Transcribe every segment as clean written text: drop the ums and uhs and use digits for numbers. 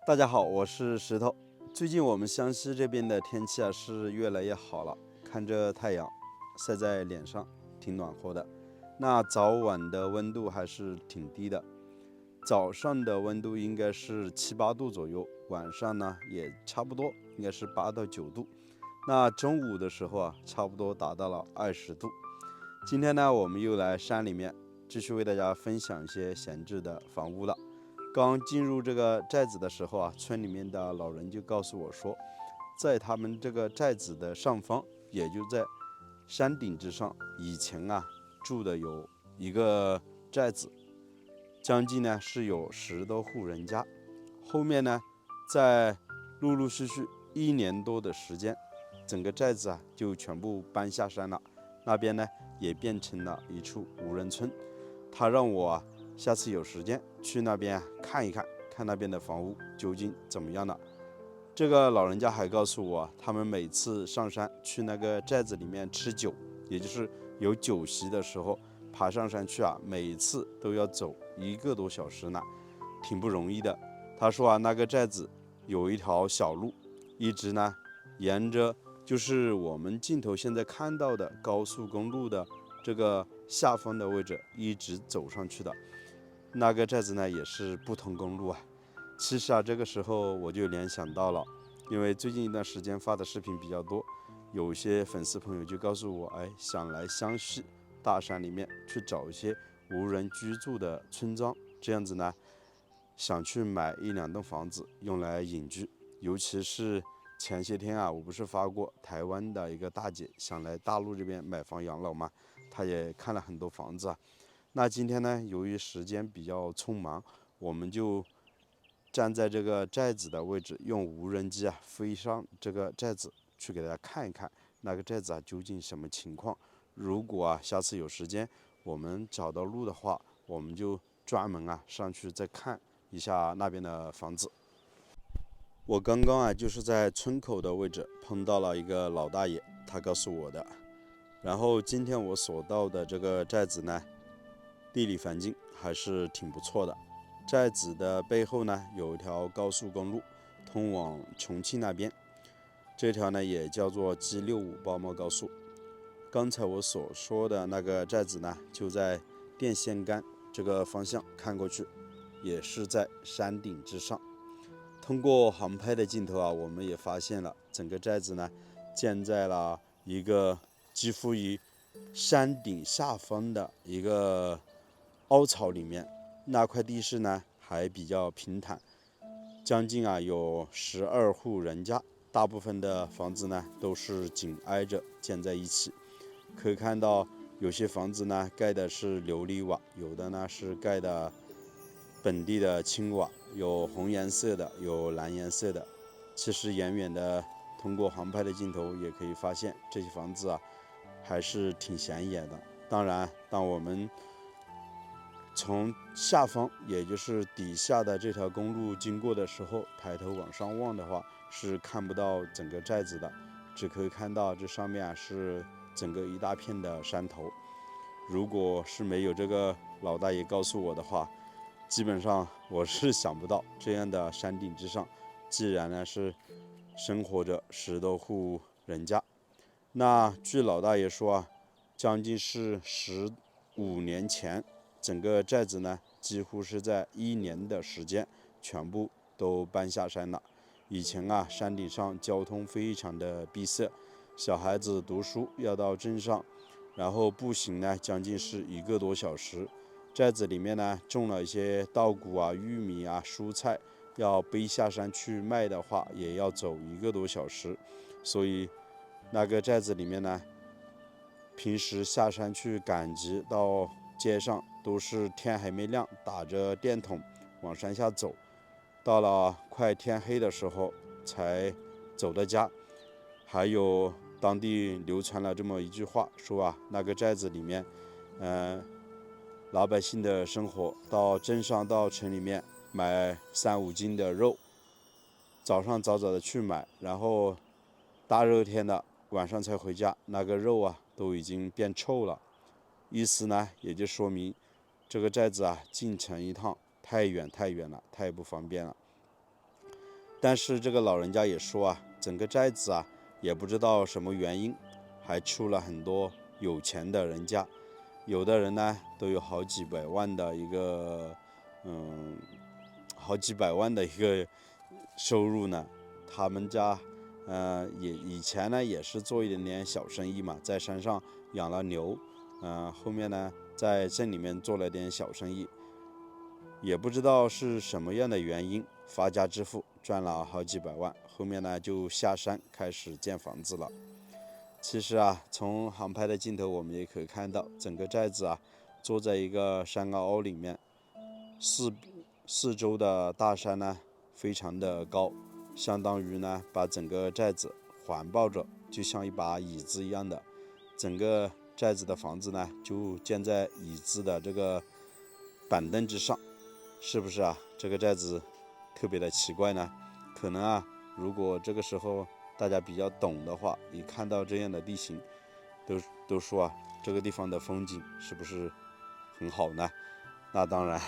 大家好，我是石头。最近我们湘西这边的天气是越来越好了，看着太阳晒在脸上，挺暖和的。那早晚的温度还是挺低的，早上的温度应该是7、8度左右，晚上呢也差不多，应该是8到9度。那中午的时候差不多达到了20度。今天呢，我们又来山里面继续为大家分享一些闲置的房屋了。刚进入这个寨子的时候村里面的老人就告诉我说，在他们这个寨子的上方，也就在山顶之上，以前住的有一个寨子，将近呢是有10多户人家。后面呢，在陆陆续续1年多的时间，整个寨子就全部搬下山了，那边呢也变成了一处无人村。他让我下次有时间去那边看一看，看那边的房屋究竟怎么样了。这个老人家还告诉我，他们每次上山去那个寨子里面吃酒，也就是有酒席的时候，爬上山去每次都要走1个多小时呢，挺不容易的。他说那个寨子有一条小路，一直呢沿着就是我们镜头现在看到的高速公路的这个下方的位置一直走上去的。那个寨子呢也是不通公路其实这个时候我就联想到了，因为最近一段时间发的视频比较多，有些粉丝朋友就告诉我，想来湘西大山里面去找一些无人居住的村庄，这样子呢，想去买1、2栋房子用来隐居。尤其是前些天我不是发过台湾的一个大姐想来大陆这边买房养老嘛，她也看了很多房子那今天呢，由于时间比较匆忙，我们就站在这个寨子的位置，用无人机飞上这个寨子去给大家看一看那个寨子究竟什么情况。如果下次有时间我们找到路的话，我们就专门上去再看一下那边的房子。我刚刚就是在村口的位置碰到了一个老大爷，他告诉我的。然后今天我所到的这个寨子呢，地理环境还是挺不错的。寨子的背后呢，有一条高速公路通往重庆那边，这条呢也叫做 G65包茂高速。刚才我所说的那个寨子呢，就在电线杆这个方向看过去，也是在山顶之上。通过航拍的镜头我们也发现了整个寨子呢建在了一个几乎于山顶下方的一个凹槽里面。那块地势呢还比较平坦，将近有12户人家，大部分的房子呢都是紧挨着建在一起。可以看到有些房子呢盖的是琉璃瓦，有的呢是盖的本地的青瓦，有红颜色的，有蓝颜色的。其实远远的通过航拍的镜头也可以发现，这些房子还是挺显眼的。当然，当我们从下方，也就是底下的这条公路经过的时候，抬头往上望的话，是看不到整个寨子的，只可以看到这上面是整个一大片的山头。如果是没有这个老大爷告诉我的话，基本上我是想不到这样的山顶之上，既然呢是生活着10多户人家。那据老大爷说将近是15年前，整个寨子呢几乎是在1年的时间全部都搬下山了。以前山顶上交通非常的闭塞，小孩子读书要到镇上，然后步行呢将近是1个多小时。寨子里面呢种了一些稻谷玉米蔬菜，要背下山去卖的话，也要走1个多小时。所以那个寨子里面呢，平时下山去赶集到街上，都是天还没亮，打着电筒往山下走，到了快天黑的时候才走到家。还有当地流传了这么一句话，说那个寨子里面，老百姓的生活，到镇上到城里面买3、5斤的肉，早上早早的去买，然后大热天的晚上才回家，那个肉都已经变臭了。意思呢也就说明这个寨子进城一趟太远太远了，太不方便了。但是这个老人家也说啊，整个寨子啊，也不知道什么原因，还出了很多有钱的人家，有的人呢都有好几百万的一个，好几百万的一个收入呢。他们家，也以前呢也是做一点点小生意嘛，在山上养了牛，后面呢在镇里面做了点小生意，也不知道是什么样的原因，发家致富，赚了好几百万，后面呢就下山开始建房子了。其实啊，从航拍的镜头我们也可以看到，整个寨子啊，坐在一个山凹凹里面，四周的大山呢非常的高，相当于呢把整个寨子环抱着，就像一把椅子一样的。整个寨子的房子呢就建在椅子的这个板凳之上，是不是啊？这个寨子特别的奇怪呢。可能啊，如果这个时候大家比较懂的话，一看到这样的地形，都说啊，这个地方的风景是不是很好呢？那当然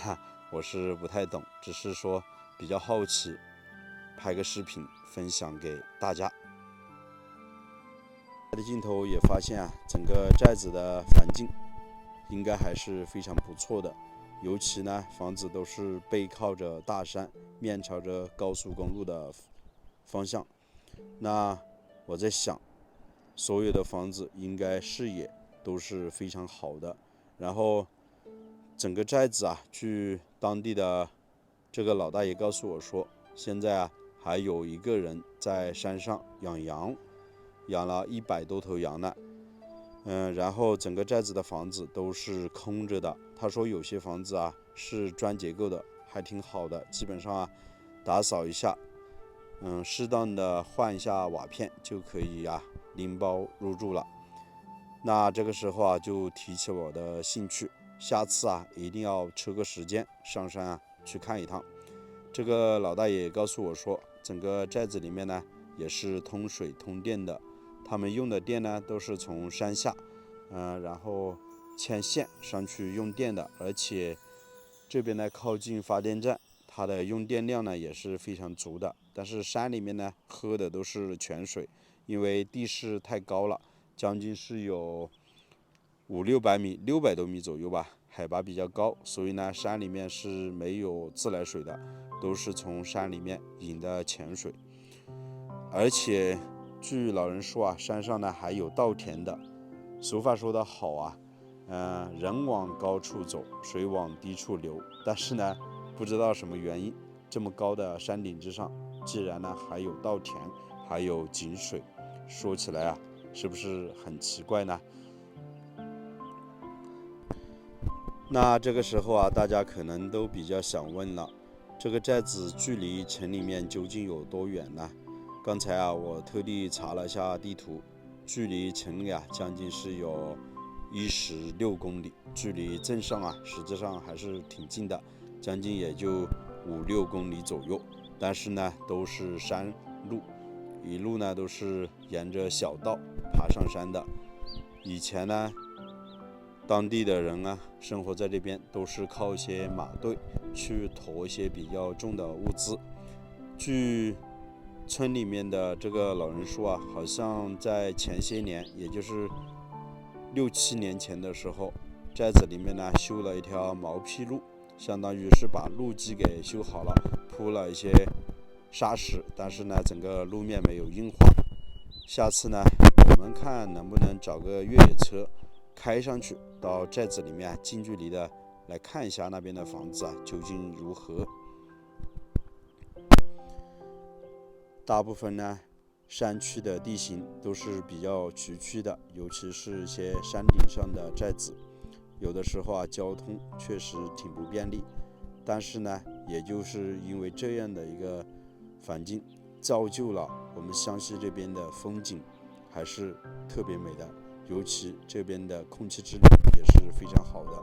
我是不太懂，只是说比较好奇，拍个视频分享给大家。的镜头也发现啊，整个寨子的环境应该还是非常不错的，尤其呢，房子都是背靠着大山，面朝着高速公路的方向。那我在想，所有的房子应该视野都是非常好的。然后整个寨子啊，据当地的这个老大爷告诉我说，现在啊还有一个人在山上养羊，养了100多头羊呢。然后整个寨子的房子都是空着的。他说有些房子啊是砖结构的，还挺好的，基本上啊打扫一下，适当的换一下瓦片就可以啊拎包入住了。那这个时候啊就提起我的兴趣，下次啊一定要抽个时间上山啊去看一趟。这个老大爷也告诉我说，整个寨子里面呢也是通水通电的，他们用的电呢都是从山下，然后牵线上去用电的，而且这边呢靠近发电站，它的用电量呢也是非常足的。但是山里面呢喝的都是泉水，因为地势太高了，将近是有500-600米，600多米左右吧，海拔比较高，所以呢山里面是没有自来水的，都是从山里面引的泉水。而且据老人说啊，山上呢还有稻田的。俗话说得好啊，人往高处走，水往低处流。但是呢，不知道什么原因，这么高的山顶之上，既然呢还有稻田，还有井水，说起来啊，是不是很奇怪呢？那这个时候啊，大家可能都比较想问了，这个寨子距离城里面究竟有多远呢？刚才啊，我特地查了下地图，距离城里啊将近是有16公里，距离镇上啊实际上还是挺近的，将近也就5-6公里左右。但是呢，都是山路，一路呢都是沿着小道爬上山的。以前呢，当地的人啊，生活在这边都是靠一些马队去驮一些比较重的物资。据村里面的这个老人说啊，好像在前些年，也就是6-7年前的时候，寨子里面呢修了一条毛坯路，相当于是把路基给修好了，铺了一些沙石，但是呢整个路面没有硬化。下次呢，我们看能不能找个越野车开上去，到寨子里面近距离的来看一下那边的房子啊究竟如何。大部分呢，山区的地形都是比较崎岖的，尤其是一些山顶上的寨子，有的时候啊交通确实挺不便利。但是呢，也就是因为这样的一个环境，造就了我们湘西这边的风景还是特别美的，尤其这边的空气质量也是非常好的。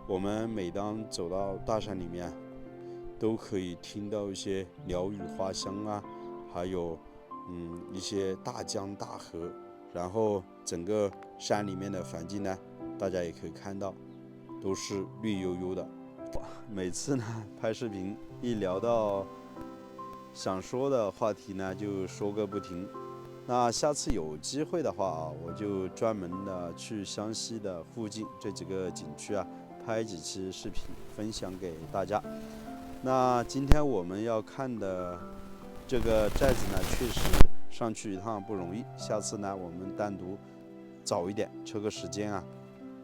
我们每当走到大山里面，都可以听到一些鸟语花香啊，还有一些大江大河，然后整个山里面的环境呢，大家也可以看到都是绿油油的。每次呢拍视频一聊到想说的话题呢就说个不停。那下次有机会的话啊，我就专门的去湘西的附近这几个景区啊，拍几期视频分享给大家。那今天我们要看的这个寨子呢，确实上去一趟不容易。下次呢，我们单独早一点抽个时间啊，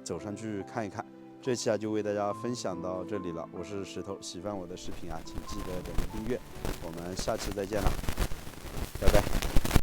走上去看一看。这期啊就为大家分享到这里了，我是石头，喜欢我的视频啊，请记得点个订阅。我们下期再见了，拜拜。